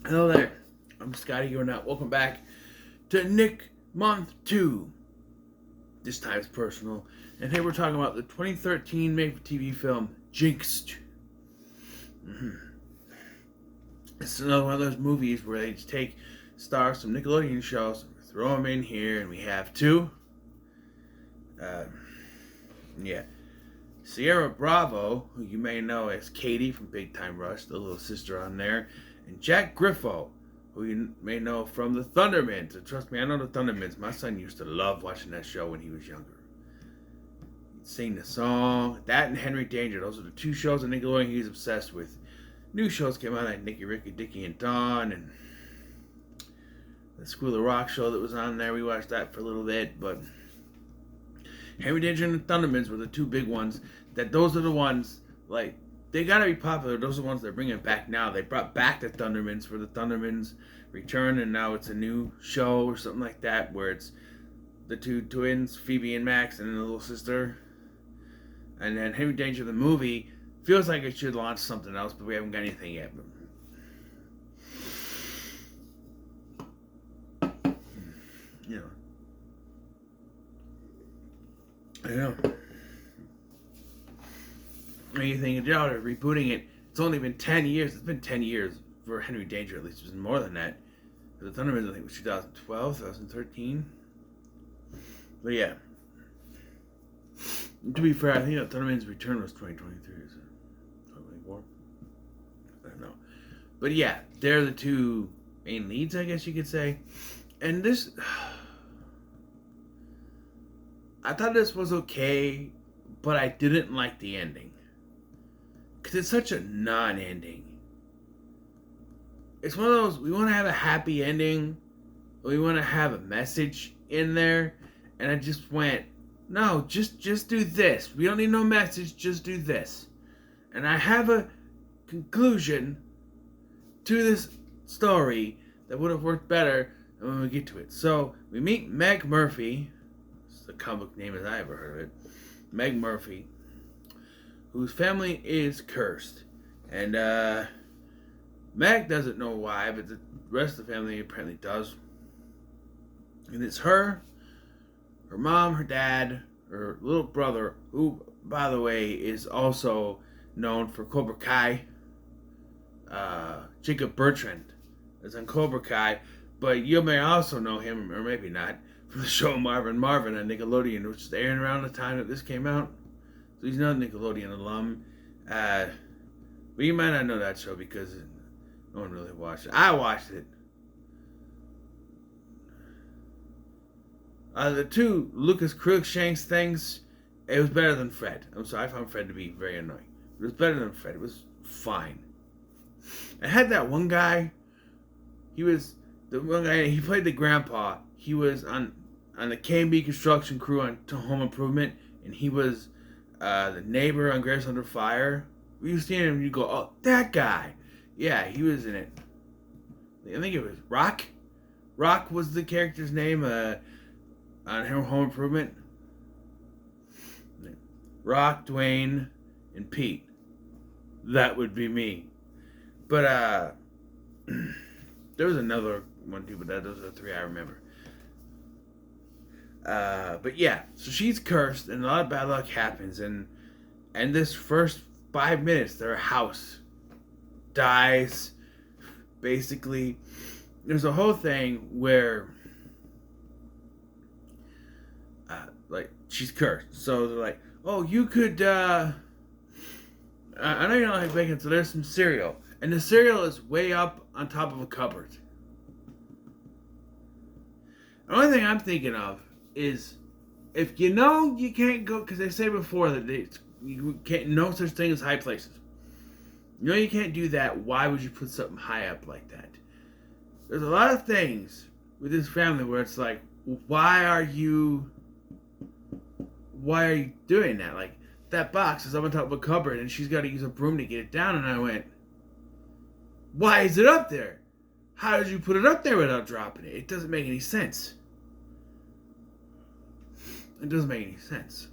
Hello there. I'm Scotty. You're not. Welcome back to Nick Month 2. This time it's personal. And here we're talking about the 2013 made-for-TV film Jinxed. Mm-hmm. It's another one of those movies where they just take stars from Nickelodeon shows, throw them in here, and we have two. Uh, yeah. Sierra Bravo, who you may know as Katie from Big Time Rush, the little sister on there, and Jack Griffo, who you may know from the Thundermans. And trust me, I know the Thundermans. My son used to love watching that show when he was younger. He'd sing the song, that and Henry Danger. Those are the two shows on Nickelodeon he's obsessed with. New shows came out like Nicky, Ricky, Dickie, and Dawn, and the School of Rock show that was on there. We watched that for a little bit, but Henry Danger and the Thundermans were the two big ones. Those are the ones, like, they gotta be popular. Those are the ones they're bringing back now. They brought back the Thundermans for the Thundermans return, and now it's a new show or something like that where it's the two twins, Phoebe and Max, and the little sister. And then Henry Danger the movie feels like it should launch something else, but we haven't got anything yet. But, you know, I know. Anything they're rebooting it. It's only been 10 years. It's been 10 years for Henry Danger, at least. It was more than that. The Thundermans, I think, was 2012, 2013. But yeah. To be fair, I think that Thunderman's return was 2023. Is it 2024? I don't know. But yeah, they're the two main leads, I guess you could say. And this, I thought this was okay, but I didn't like the ending. Because it's such a non-ending. It's one of those, we want to have a happy ending. We want to have a message in there. And I just went, no, just do this. We don't need no message, just do this. And I have a conclusion to this story that would have worked better when we get to it. So, we meet Meg Murphy. It's the comic name as I ever heard of it. Meg Murphy, whose family is cursed. And Meg doesn't know why, but the rest of the family apparently does. And it's her mom, her dad, her little brother, who, by the way, is also known for Cobra Kai. Jacob Bertrand is on Cobra Kai, but you may also know him, or maybe not, from the show Marvin on Nickelodeon, which was airing around the time that this came out. So he's not a Nickelodeon alum. But you might not know that show because no one really watched it. I watched it. The two Lucas Crookshanks things, it was better than Fred. I'm sorry, I found Fred to be very annoying. It was better than Fred. It was fine. I had that one guy. He was the one guy. He played the grandpa. He was on the K&B construction crew on Home Improvement, and he was the neighbor on Grace Under Fire. You see him, and you go, "Oh, that guy." Yeah, he was in it. I think it was Rock. Rock was the character's name on Home Improvement. Rock, Dwayne, and Pete. That would be me. But there was another one too, but those are the three I remember. But yeah, so she's cursed, and a lot of bad luck happens, and this first 5 minutes, their house dies. Basically, there's a whole thing where, like, she's cursed. So they're like, "Oh, you could." I know you don't like bacon, so there's some cereal, and the cereal is way up on top of a cupboard. The only thing I'm thinking of is, if you know you can't go, because they say before that you can't, no such thing as high places. You know you can't do that. Why would you put something high up like that? There's a lot of things with this family where it's like, why are you doing that? Like, that box is up on top of a cupboard, and she's got to use a broom to get it down. And I went, why is it up there? How did you put it up there without dropping it? It doesn't make any sense. It doesn't make any sense.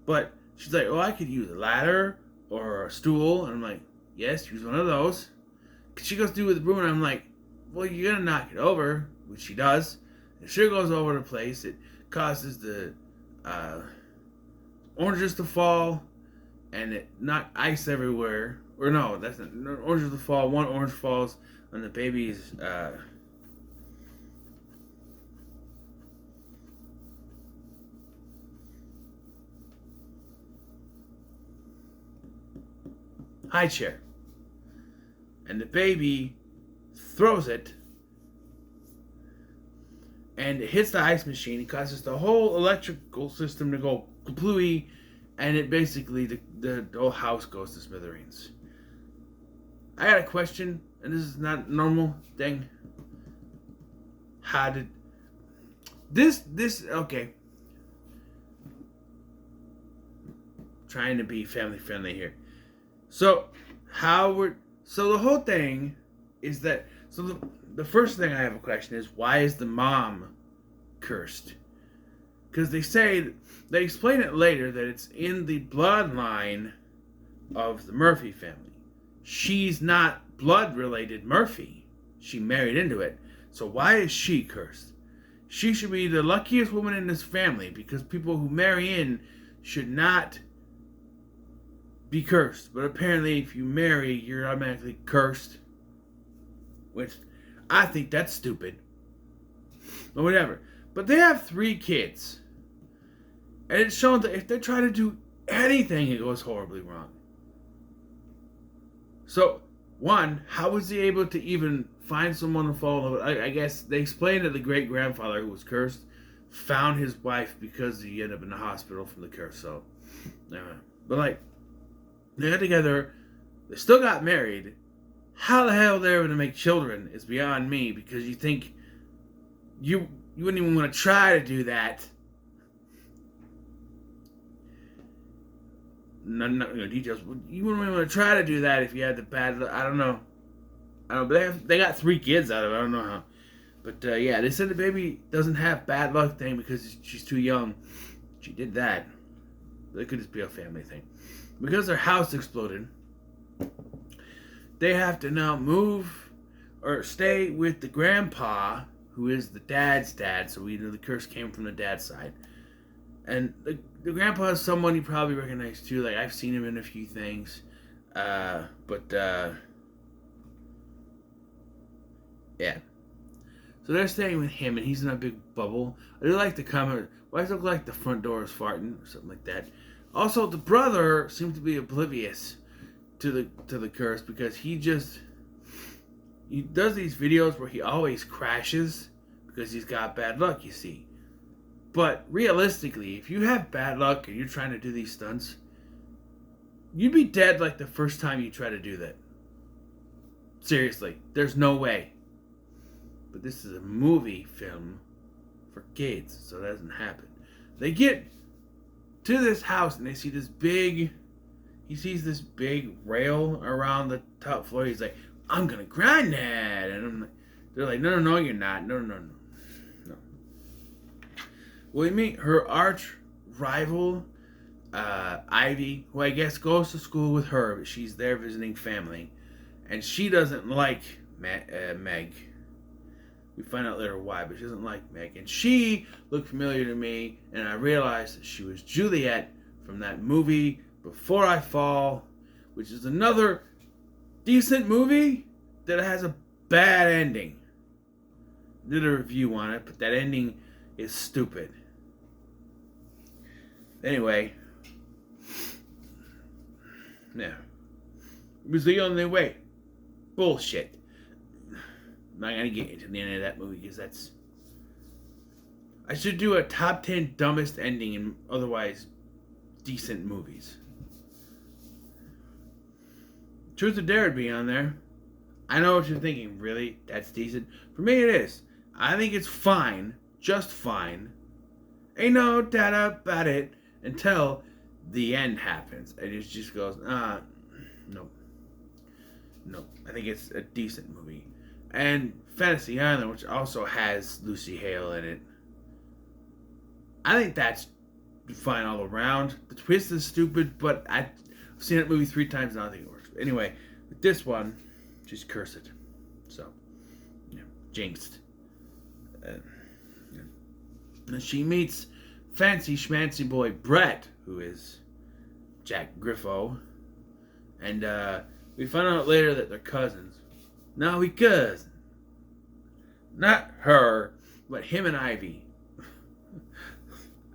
But she's like, "Oh, I could use a ladder or a stool." And I'm like, "Yes, use one of those." she goes through with the broom, and I'm like, well, you're gonna knock it over, which she does. It sure goes over the place. It causes the oranges to fall, and it knocked ice everywhere. Or no, that's not oranges to fall. One orange falls on the baby's high chair, and the baby throws it, and it hits the ice machine. It causes the whole electrical system to go kaplooey, and it basically the whole house goes to smithereens. I got a question, and this is not a normal thing. How did this okay? Trying to be family friendly here. So the whole thing is that the first thing I have a question is, why is the mom cursed? Because they explain it later that it's in the bloodline of the Murphy family. She's not blood related Murphy. She married into it. So why is she cursed? She should be the luckiest woman in this family, because people who marry in should not be cursed. But apparently if you marry, you're automatically cursed. Which I think that's stupid. But whatever. But they have 3 kids. And it's shown that if they try to do anything, it goes horribly wrong. So, one, how was he able to even find someone to fall in love with? I guess they explained that the great-grandfather who was cursed found his wife because he ended up in the hospital from the curse. So, but like, they got together, they still got married. How the hell they're able to make children is beyond me, because you think you wouldn't even want to try to do that. Not details. You wouldn't even want to try to do that if you had the bad. I don't know. But they got 3 kids out of it. I don't know how. But yeah, they said the baby doesn't have bad luck thing because she's too young. She did that. It could just be a family thing. Because their house exploded, they have to now move or stay with the grandpa, who is the dad's dad. So we know the curse came from the dad's side. And the grandpa is someone you probably recognize too. Like, I've seen him in a few things. Yeah. So they're staying with him, and he's in a big bubble. I do like the comment, why does it look like the front door is farting? Or something like that. Also, the brother seems to be oblivious to the curse, because he does these videos where he always crashes because he's got bad luck, you see. But realistically, if you have bad luck and you're trying to do these stunts, you'd be dead like the first time you try to do that. Seriously, there's no way. But this is a movie film for kids, so that doesn't happen. They get to this house and they see this big, he sees this big rail around the top floor. He's like, I'm gonna grind that. And they're like, no, you're not. No. Well, we meet her arch rival, Ivy, who I guess goes to school with her, but she's there visiting family. And she doesn't like Meg. We find out later why, but she doesn't like Meg. And she looked familiar to me, and I realized that she was Juliet from that movie, Before I Fall, which is another decent movie that has a bad ending. Did a review on it, but that ending is stupid. Anyway, yeah, it was the only way. Bullshit. I'm not gonna get into the end of that movie because I should do a top 10 dumbest ending in otherwise decent movies. Truth or Dare would be on there. I know what you're thinking. Really? That's decent? For me, it is. I think it's fine. Just fine. Ain't no doubt about it until the end happens. And it just goes, nope. I think it's a decent movie. And Fantasy Island, which also has Lucy Hale in it. I think that's fine all around. The twist is stupid, but I've seen that movie 3 times and I don't think it works. But anyway, with this one, She's cursed. So, yeah, jinxed. Yeah. And she meets fancy schmancy boy Brett, who is Jack Griffo. And we find out later that they're cousins. No, we cousins. Not her, but him and Ivy.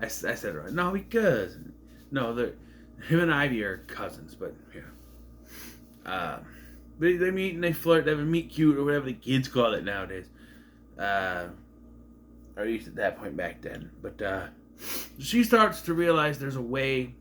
I said it right. No, we cousins. No, him and Ivy are cousins, but yeah. They meet and they flirt. They have a meet cute or whatever the kids call it nowadays. Or at least at that point back then. But she starts to realize there's to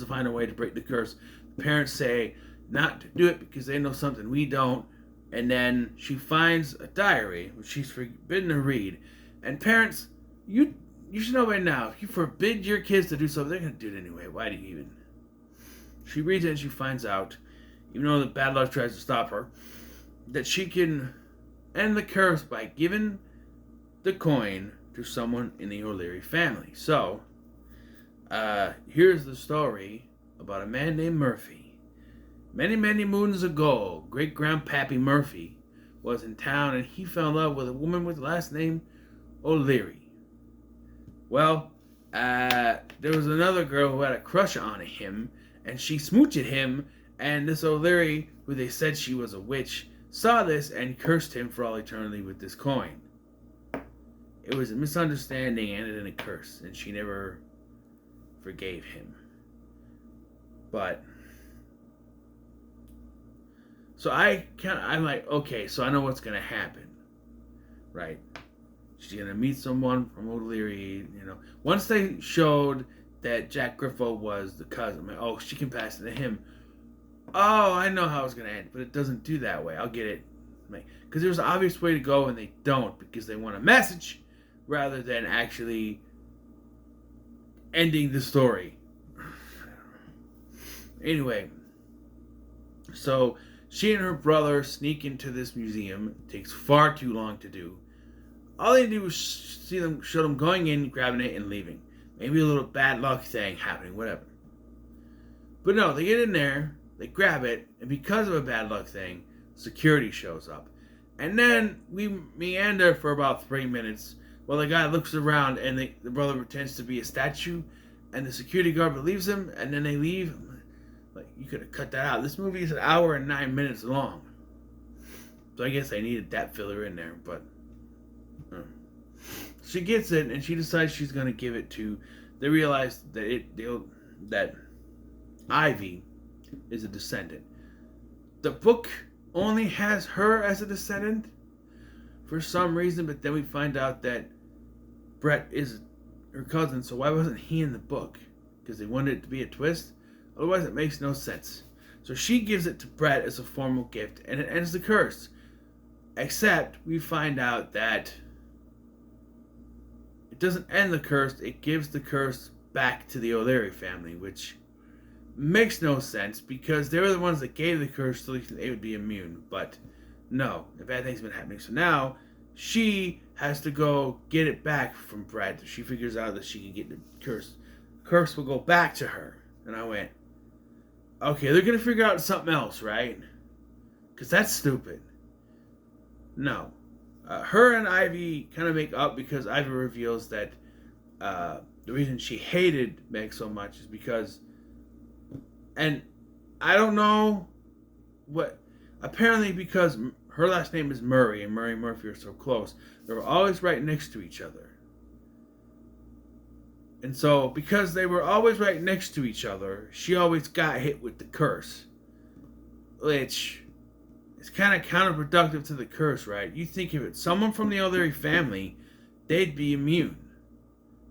find a way to break the curse. The parents say not to do it because they know something we don't. And then she finds a diary, which she's forbidden to read. And parents, you should know by now, if you forbid your kids to do something, they're going to do it anyway. Why do you even? She reads it and she finds out, even though the bad luck tries to stop her, that she can end the curse by giving the coin to someone in the O'Leary family. So, here's the story about a man named Murphy. Many, many moons ago, great-grandpappy Murphy was in town and he fell in love with a woman with the last name O'Leary. Well, there was another girl who had a crush on him and she smooched him, and this O'Leary, who they said she was a witch, saw this and cursed him for all eternity with this coin. It was a misunderstanding and ended in a curse, and she never forgave him. But so I'm like, okay, so I know what's gonna happen, right? She's gonna meet someone from O'Leary, Once they showed that Jack Griffo was the cousin, I'm like, oh, she can pass it to him. Oh, I know how it's gonna end, but it doesn't do that way. I'll get it, because there's an obvious way to go, and they don't because they want a message rather than actually ending the story. Anyway, so she and her brother sneak into this museum. It takes far too long to do. All they do is show them going in, grabbing it, and leaving. Maybe a little bad luck thing happening, whatever. But no, they get in there, they grab it, and because of a bad luck thing, security shows up. And then we meander for about 3 minutes while the guy looks around and the brother pretends to be a statue, and the security guard believes him, and then they leave. Like, you could have cut that out. This movie is 1 hour and 9 minutes long. So I guess I needed that filler in there, but she gets it and she decides she's going to give it to. They realize that Ivy is a descendant. The book only has her as a descendant for some reason, but then we find out that Brett is her cousin, so why wasn't he in the book? Because they wanted it to be a twist? Otherwise it makes no sense. So she gives it to Brett as a formal gift, and it ends the curse. Except we find out that it doesn't end the curse, it gives the curse back to the O'Leary family, which makes no sense because they were the ones that gave the curse so they would be immune. But no, the bad things have been happening. So now she has to go get it back from Brett. She figures out that she can get the curse. The curse will go back to her. And I went, okay, they're going to figure out something else, right? Because that's stupid. No. Her and Ivy kind of make up because Ivy reveals that the reason she hated Meg so much is because, and I don't know what, apparently because her last name is Murray and Murray and Murphy are so close, they were always right next to each other. And so, because they were always right next to each other, she always got hit with the curse. Which is kind of counterproductive to the curse, right? You think if it's someone from the O'Leary family, they'd be immune.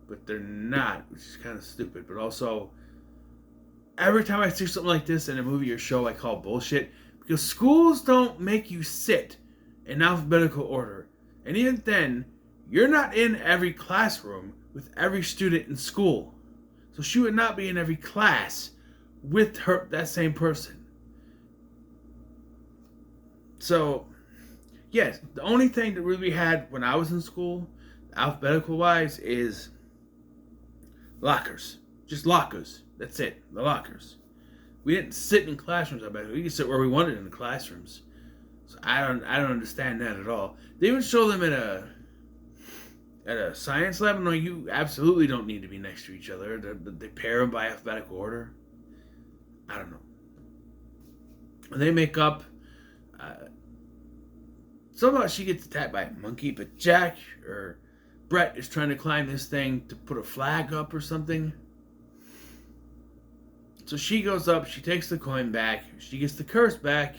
But they're not, which is kind of stupid. But also, every time I see something like this in a movie or show, I call bullshit. Because schools don't make you sit in alphabetical order. And even then, you're not in every classroom with every student in school. So she would not be in every class with that same person. So, yes, the only thing that really had when I was in school, alphabetical wise, is lockers. Just lockers. That's it. The lockers. We didn't sit in classrooms. I bet we could sit where we wanted in the classrooms. So I don't understand that at all. They even show them at a science lab. No, you absolutely don't need to be next to each other. They pair them by alphabetical order. I don't know. And they make up. Somehow she gets attacked by a monkey, but Jack or Brett is trying to climb this thing to put a flag up or something. So she goes up, she takes the coin back, she gets the curse back,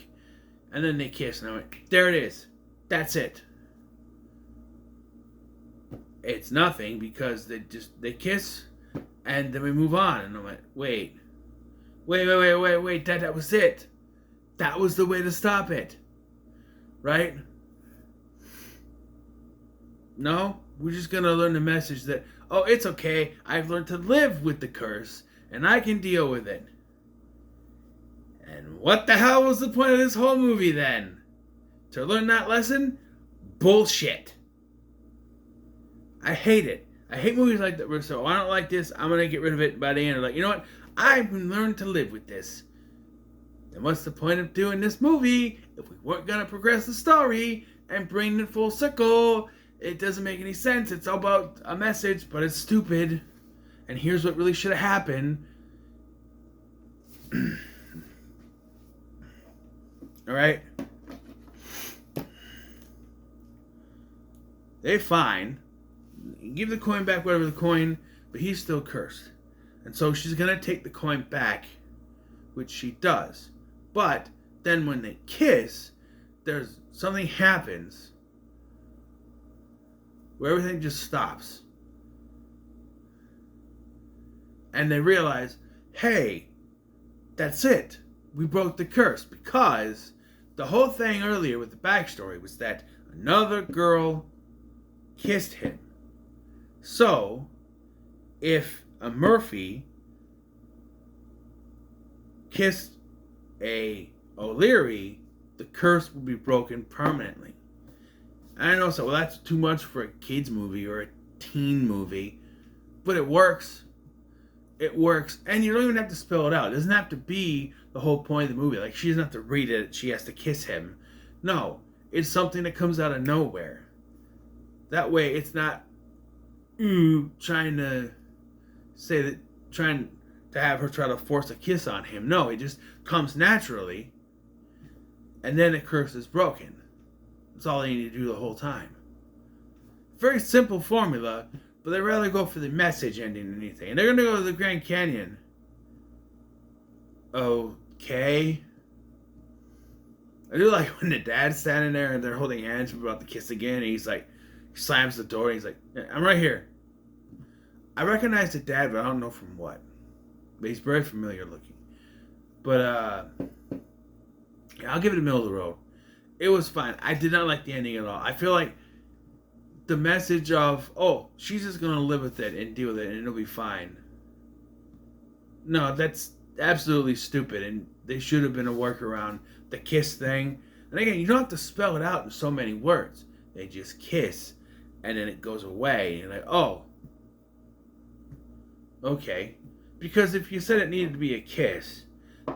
and then they kiss. And I went, there it is. That's it. It's nothing because they kiss, and then we move on. And I went, wait, that was it. That was the way to stop it. Right? No, we're just going to learn the message that, oh, it's okay. I've learned to live with the curse, and I can deal with it. And what the hell was the point of this whole movie then? To learn that lesson? Bullshit. I hate it. I hate movies like that where so I don't like this, I'm going to get rid of it. By the end, like, you know what? I've learned to live with this. And what's the point of doing this movie if we weren't going to progress the story and bring it full circle? It doesn't make any sense. It's all about a message, but it's stupid. And here's what really should have happened. Alright? They fine. Give the coin back, whatever the coin, but he's still cursed. And so she's going to take the coin back, which she does. But then when they kiss, there's something happens where everything just stops. And they realize, hey, that's it. We broke the curse. Because the whole thing earlier with the backstory was that another girl kissed him. So, if a Murphy kissed a O'Leary, the curse will be broken permanently. I know, so well, that's too much for a kid's movie or a teen movie, but it works. It works, and you don't even have to spell it out. It doesn't have to be the whole point of the movie. Like, she doesn't have to read it, she has to kiss him. No, it's something that comes out of nowhere. That way, it's not trying to say that, trying to have her try to force a kiss on him. No, it just comes naturally, and then the curse is broken. That's all they need to do the whole time. Very simple formula, but they rather go for the message ending than anything. And they're going to go to the Grand Canyon. Okay. I do like when the dad's standing there and they're holding hands about to kiss again. And he's like, he slams the door and he's like, I'm right here. I recognize the dad, but I don't know from what. But he's very familiar looking. But, yeah, I'll give it a middle of the road. It was fine. I did not like the ending at all. I feel like the message of, oh, she's just going to live with it and deal with it and it'll be fine. No, that's absolutely stupid. And they should have been a workaround. The kiss thing. And again, you don't have to spell it out in so many words. They just kiss and then it goes away. And you're like, oh, okay. Because if you said it needed to be a kiss,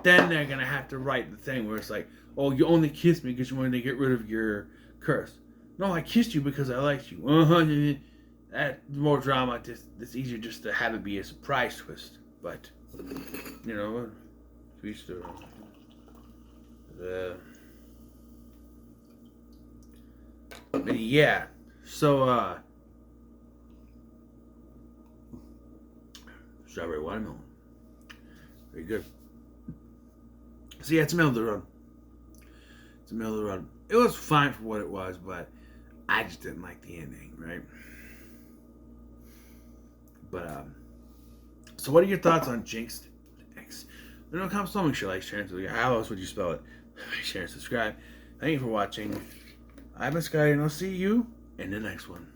then they're going to have to write the thing where it's like, oh, you only kissed me because you wanted to get rid of your curse. No, I kissed you because I liked you. That's more drama. It's easier just to have it be a surprise twist. But, you know, twist but yeah. So, strawberry watermelon. Very good. So yeah, it's middle of the road. Middle of the road. It was fine for what it was, but I just didn't like the ending, right? But so what are your thoughts on Jinxed? X? Let me know in the comments below. Make sure you like, share, and subscribe. How else would you spell it? Share and subscribe. Thank you for watching. I've been Scotty, and I'll see you in the next one.